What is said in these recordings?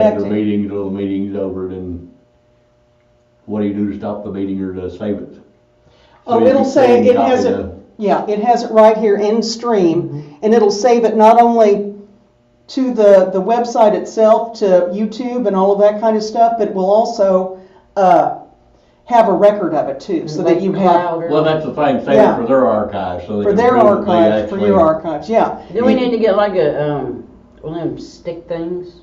the meeting until the meeting's over, then what do you do to stop the meeting or to save it? Oh, it'll say it has it, yeah, it has it right here in stream, and it'll save it not only to the website itself, to YouTube and all of that kind of stuff, but it will also have a record of it too, so that you have, Well, that's the thing, save Yeah. it for their archives, so they for can their prove that they archives, for actually- your archives, yeah. Do we need to get like a, one of them stick things?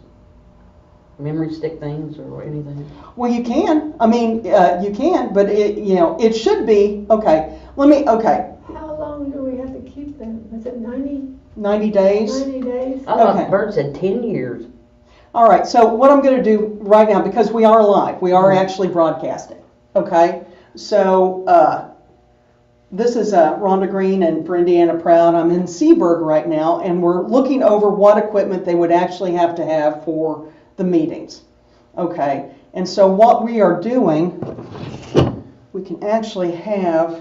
Memory stick things or anything? Well, you can, I mean, you can, but it should be, okay, How long do we have to keep them? Is it 90 90 days. days? I thought Okay. Bert said 10 years. All right, so what I'm going to do right now, because we are live, we are actually broadcasting, okay? So this is Rhonda Green and for Indiana Proud. I'm in Seaburg right now, and we're looking over what equipment they would actually have to have for the meetings, okay? And so what we are doing, we can actually have,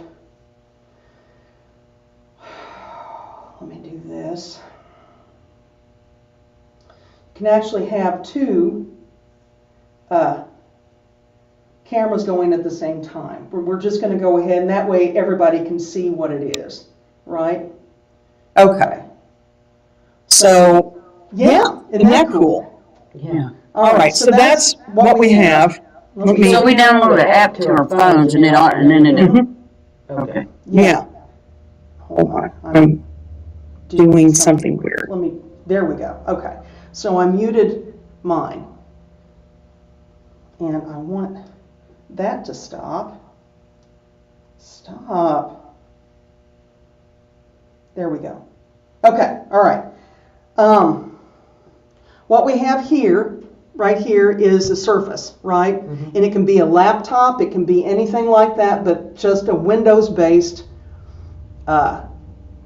let me do this. Can actually have two cameras going at the same time. We're just going to go ahead, and that way everybody can see what it is, right? Okay. So, yeah, isn't that cool? Yeah. All right, so that's what we have. Let me, So we download an app to our phones and then it, Okay. yeah. Hold on, I'm doing something weird. Let me, there we go, okay. So I muted mine. And I want that to stop. Stop. There we go. Okay, all right. What we have here, right here, is a Surface, right? And it can be a laptop, it can be anything like that, but just a Windows-based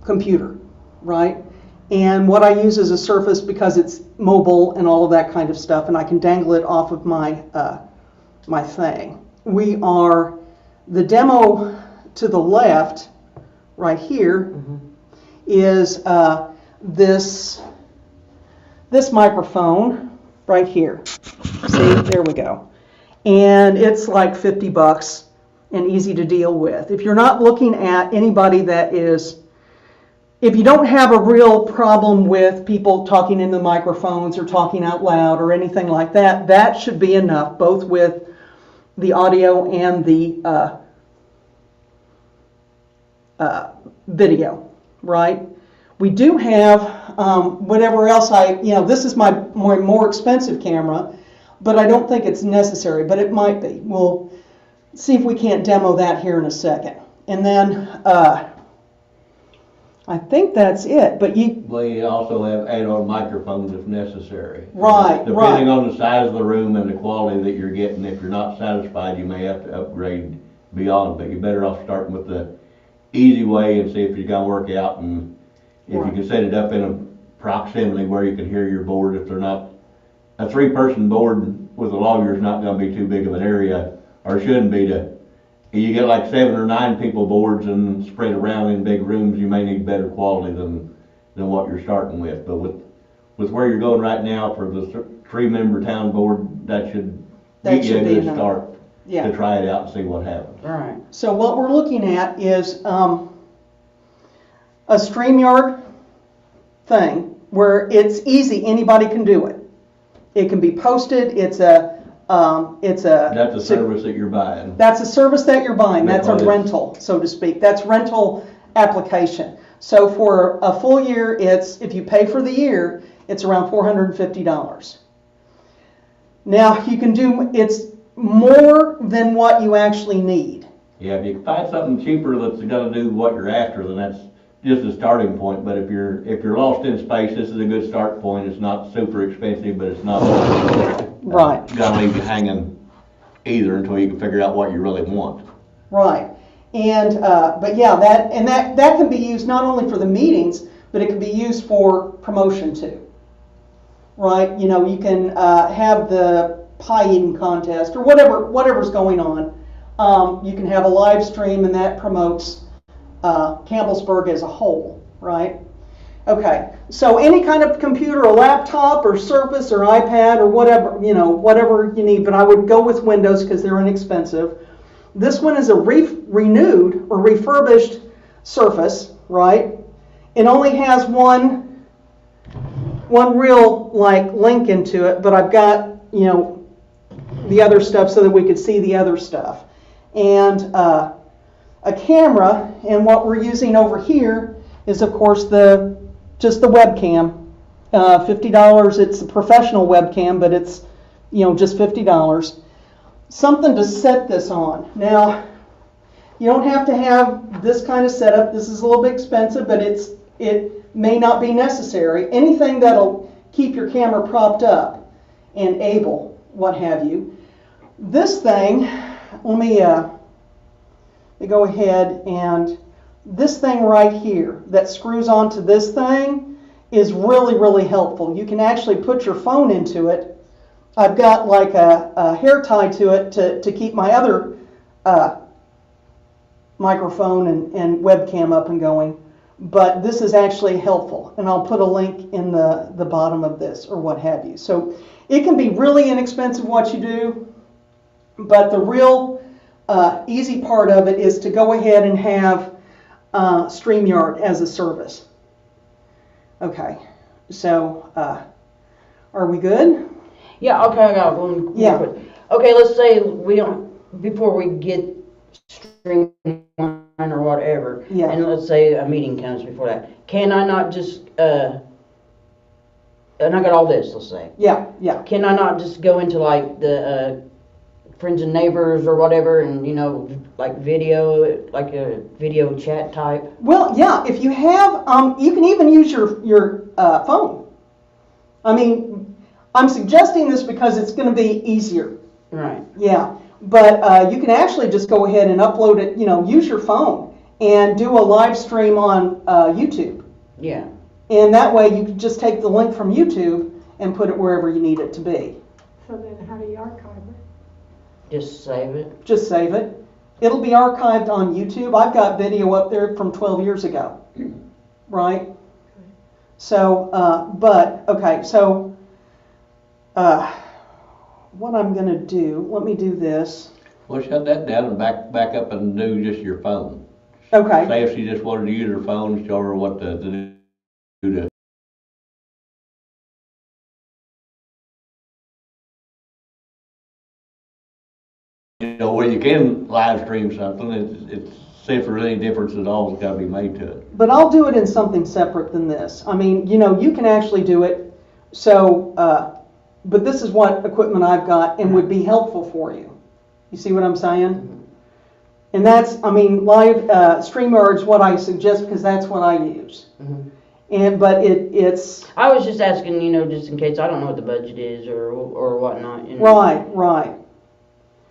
computer, right? And what I use is a Surface because it's mobile and all of that kind of stuff, and I can dangle it off of my my thing. The demo to the left, right here, is this microphone right here. See, there we go. And it's like $50 and easy to deal with. If you're not looking at anybody that is, if you don't have a real problem with people talking into microphones or talking out loud or anything like that, that should be enough, both with the audio and the video, right? We do have whatever else this is my more expensive camera, but I don't think it's necessary, but it might be. We'll see if we can't demo that here in a second. And then I think that's it, but We also have add-on microphones if necessary. Right, Depending right. on the size of the room and the quality that you're getting, if you're not satisfied, you may have to upgrade beyond, but you're better off starting with the easy way and see if you're gonna work out, and if you can set it up in a proximity where you can hear your board. If they're not, a 3-person board with a lawyer is not gonna be too big of an area, or shouldn't be you get like 7 or 9 people boards and spread around in big rooms, you may need better quality than what you're starting with. But with where you're going right now for the 3-member town board, that should get you a be good enough. start Yeah. to try it out and see what happens. All right. So what we're looking at is a StreamYard thing where it's easy, anybody can do it. It can be posted, it's a That's a service that you're buying. That's a service that you're buying. That's a Because- rental, so to speak. That's rental application. So for a full year, if you pay for the year, it's around $450. Now you can it's more than what you actually need. Yeah, if you can find something cheaper that's gonna do what you're after, then that's just a starting point. But if you're lost in space, this is a good start point. It's not super expensive, but it's not Right. gonna leave you hanging either until you can figure out what you really want. Right. And but yeah, that can be used not only for the meetings, but it can be used for promotion too. Right? You can have the pie eating contest or whatever's going on. You can have a live stream, and that promotes Campbellsburg as a whole, right? Okay, so any kind of computer, a laptop or Surface or iPad or whatever, whatever you need, but I would go with Windows because they're inexpensive. This one is a renewed or refurbished Surface, right? It only has one real link into it, but I've got, the other stuff so that we could see the other stuff. And a camera, and what we're using over here is of course just the webcam. $50, it's a professional webcam, but it's, just $50. Something to set this on. Now, you don't have to have this kind of setup. This is a little bit expensive, but it may not be necessary. Anything that'll keep your camera propped up and able, what have you. This thing, let me go ahead, and this thing right here that screws onto this thing is really, really helpful. You can actually put your phone into it. I've got like a hair tie to it to keep my other microphone and webcam up and going. But this is actually helpful, and I'll put a link in the bottom of this or what have you. So it can be really inexpensive what you do, but the real easy part of it is to go ahead and have StreamYard as a service. Okay, so are we good? Yeah, okay, I got one. Yeah. Okay, let's say we don't, before we get Streamline or whatever, Yeah. and let's say a meeting comes before that, can I not just, and I got all this, let's say, Yeah, yeah. can I not just go into like the friends and neighbors or whatever, and like video, like a video chat type? Well, yeah, if you have, you can even use your phone. I mean, I'm suggesting this because it's going to be easier. Right. Yeah, but you can actually just go ahead and upload it, use your phone and do a live stream on YouTube. Yeah. And that way you can just take the link from YouTube and put it wherever you need it to be. So then how do you archive it? Just save it. Just save it. It'll be archived on YouTube. I've got video up there from 12 years ago, right? So, okay, so what I'm going to do, let me do this. Well, shut that down and back up and do just your phone. Okay, Say if she just wanted to use her phone, show her what to do to. Where you can live stream something, it's see if there's any difference at all that's got to be made to it. but I'll do it in something separate than this. I mean, you can actually do it, so, but this is what equipment I've got and would be helpful for you. You see what I'm saying? And that's, I mean, live StreamYard's what I suggest because that's what I use. But it's I was just asking, just in case I don't know what the budget is or whatnot. right.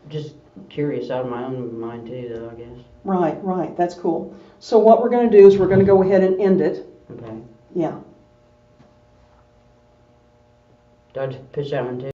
Just curious out of my own mind too, though, I guess. Right. That's cool. So what we're going to do is we're going to go ahead and end it. Okay. Yeah. Do I push that one too?